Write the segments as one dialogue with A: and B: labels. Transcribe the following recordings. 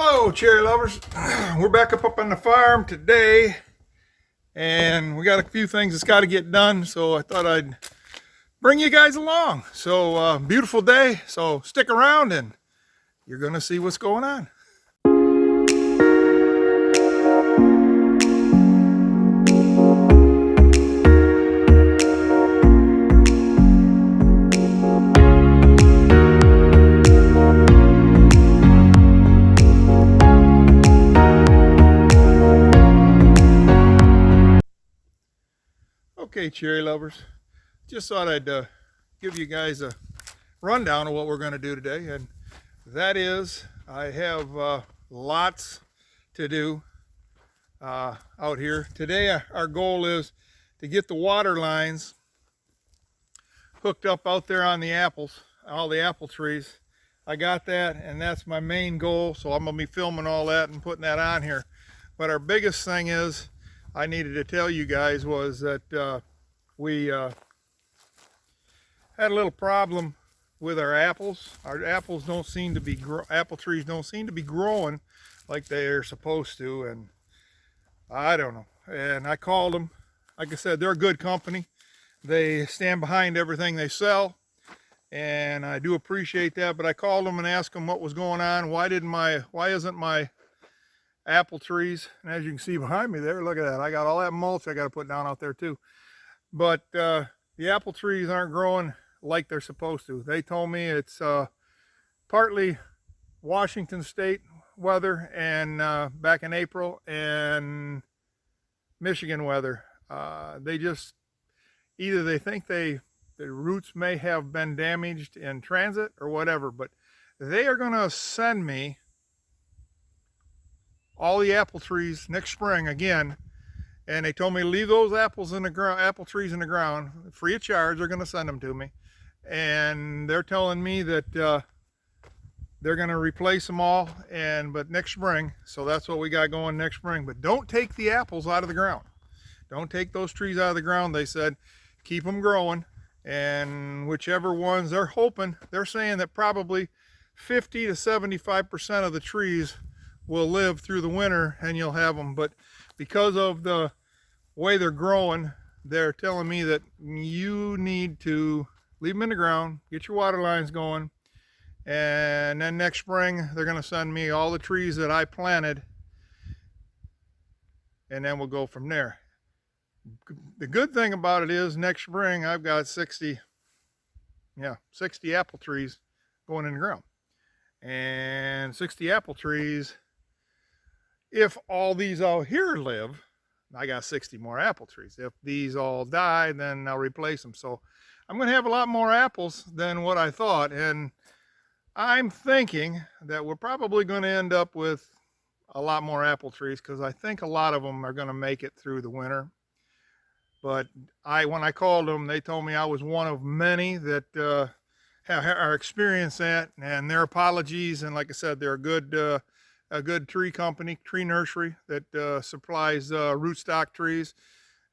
A: Hello, cherry lovers. We're back up on the farm today, and we got a few things that's got to get done, so I thought I'd bring you guys along. So, beautiful day, so stick around and you're going to see what's going on. Okay, cherry lovers, just thought I'd give you guys a rundown of what we're going to do today, and that is I have lots to do out here. Today our goal is to get the water lines hooked up out there on the apples, all the apple trees. I got that, and that's my main goal, so I'm going to be filming all that and putting that on here. But our biggest thing is I needed to tell you guys was that we had a little problem with our apples. Our apples don't seem to be apple trees don't seem to be growing like they're supposed to, and I don't know. And I called them. Like I said, they're a good company. They stand behind everything they sell, and I do appreciate that. But I called them and asked them what was going on. Why isn't my apple trees, and as you can see behind me there, look at that, I got all that mulch I got to put down out there too, but the apple trees aren't growing like they're supposed to. They told me it's partly Washington State weather and back in April, and Michigan weather. They just either they think the roots may have been damaged in transit or whatever, but they are going to send me all the apple trees next spring again, and they told me to leave those apples in the ground, apple trees in the ground, free of charge. They're going to send them to me, and they're telling me that they're going to replace them all, but next spring. So that's what we got going next spring. But don't take the apples out of the ground. Don't take those trees out of the ground. They said keep them growing, and whichever ones they're saying that probably 50 to 75% of the trees will live through the winter and you'll have them. But because of the way they're growing, they're telling me that you need to leave them in the ground, get your water lines going, and then next spring they're going to send me all the trees that I planted, and then we'll go from there. The good thing about it is next spring I've got 60 apple trees going in the ground, and 60 apple trees. If all these out here live, I got 60 more apple trees. If these all die, then I'll replace them. So I'm going to have a lot more apples than what I thought. And I'm thinking that we're probably going to end up with a lot more apple trees, because I think a lot of them are going to make it through the winter. But when I called them, they told me I was one of many that are experienced that, and their apologies. And like I said, they're a good tree company, tree nursery that supplies rootstock trees,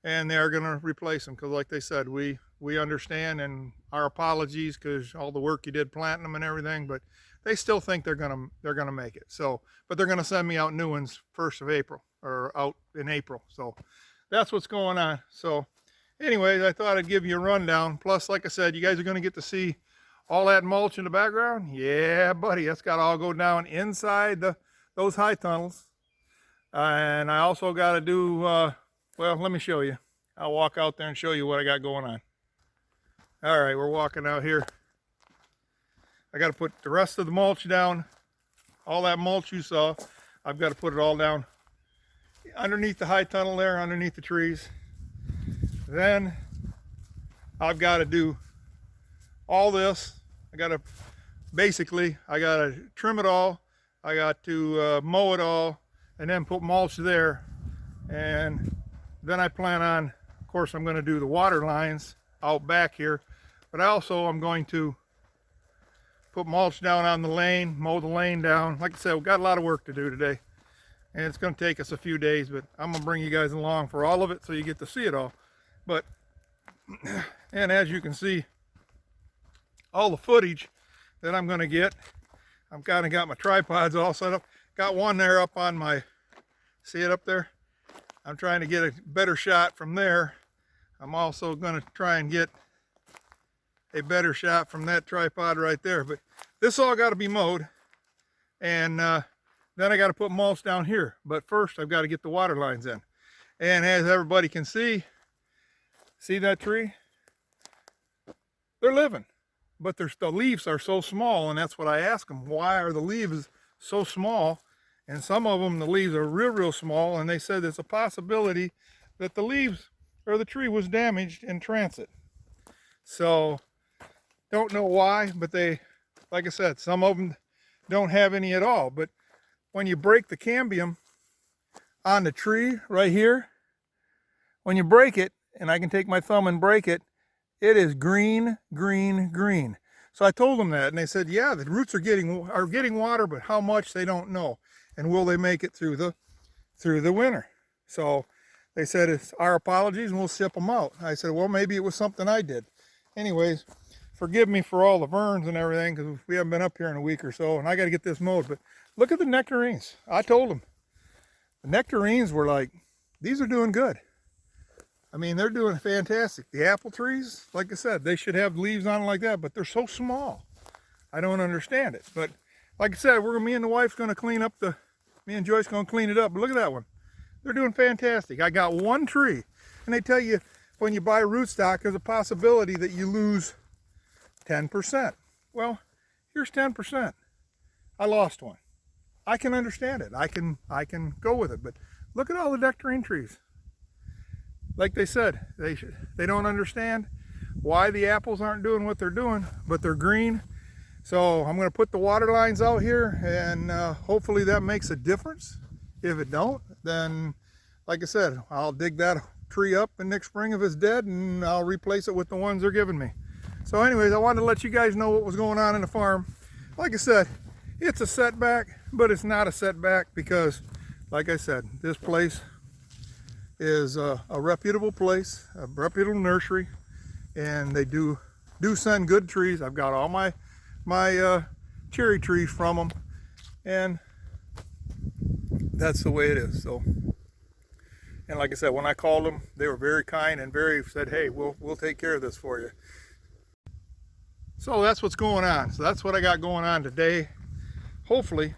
A: and they are going to replace them, because like they said, we understand, and our apologies, because all the work you did planting them and everything, but they still think they're going to make it. So, but they're going to send me out new ones 1st of April, or out in April. So that's what's going on. So anyways, I thought I'd give you a rundown. Plus, like I said, you guys are going to get to see all that mulch in the background. Yeah, buddy, that's got to all go down inside those high tunnels. And I also got to do, well, let me show you. I'll walk out there and show you what I got going on. All right, we're walking out here. I got to put the rest of the mulch down. All that mulch you saw, I've got to put it all down underneath the high tunnel there, underneath the trees. Then I've got to do all this. I got to trim it all. I got to mow it all, and then put mulch there. And then I plan on, of course, I'm going to do the water lines out back here, but also I'm going to put mulch down on the lane, mow the lane down. Like I said, we've got a lot of work to do today, and it's going to take us a few days, but I'm going to bring you guys along for all of it so you get to see it all. But, and as you can see, all the footage that I'm going to get, I've kind of got my tripods all set up. got one there up on my, see it up there? I'm trying to get a better shot from there. I'm also going to try and get a better shot from that tripod right there. But this all got to be mowed, and then I got to put mulch down here. But first I've got to get the water lines in. And as everybody can see that tree? They're living, but the leaves are so small, and that's what I asked them. Why are the leaves so small? And some of them, the leaves are real small, and they said there's a possibility that the leaves or the tree was damaged in transit. So don't know why, but they, like I said, some of them don't have any at all. But when you break the cambium on the tree right here, when you break it, and I can take my thumb and break it, it is green. So I told them that, and they said, yeah, the roots are getting water, but how much they don't know, and will they make it through the winter? So they said, it's our apologies, and we'll sip them out. I said, well, maybe it was something I did. Anyways, forgive me for all the verns and everything, because we haven't been up here in a week or so, and I got to get this mowed. But look at the nectarines. I told them the nectarines were like, these are doing good. I mean, they're doing fantastic. The apple trees, like I said, they should have leaves on them like that, but they're so small. I don't understand it. But like I said, me and the wife's going to clean up me and Joyce going to clean it up. But look at that one. They're doing fantastic. I got one tree, and they tell you when you buy rootstock, there's a possibility that you lose 10%. Well, here's 10%. I lost one. I can understand it. I can go with it. But look at all the nectarine trees. Like they said, they don't understand why the apples aren't doing what they're doing, but they're green. So I'm going to put the water lines out here, and hopefully that makes a difference. If it don't, then like I said, I'll dig that tree up in next spring if it's dead, and I'll replace it with the ones they're giving me. So anyways, I wanted to let you guys know what was going on in the farm. Like I said, it's a setback, but it's not a setback because, like I said, this place is a reputable place, a reputable nursery, and they do send good trees. I've got all my cherry trees from them, and that's the way it is. So, and like I said, when I called them, they were very kind and said, hey, we'll take care of this for you. So that's what's going on. So that's what I got going on today. Hopefully,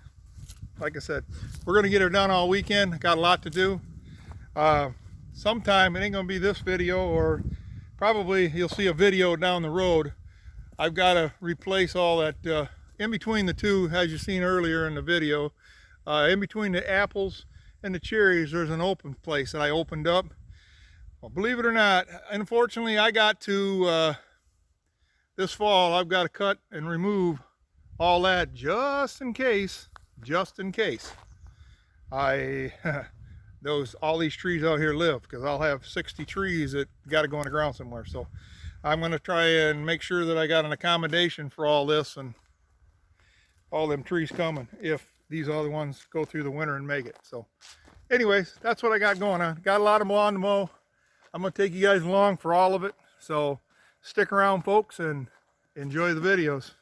A: like I said, we're going to get her done all weekend. Got a lot to do. Sometime, it ain't gonna be this video, or probably you'll see a video down the road. I've got to replace all that in between the two, as you seen earlier in the video. In between the apples and the cherries, there's an open place that I opened up. Well, believe it or not, unfortunately, I got to this fall, I've got to cut and remove all that just in case. All these trees out here live, because I'll have 60 trees that got to go in the ground somewhere. So I'm going to try and make sure that I got an accommodation for all this and all them trees coming, if these other ones go through the winter and make it. So anyways, that's what I got going on. Got a lot of lawn to mow. I'm going to take you guys along for all of it. So stick around, folks, and enjoy the videos.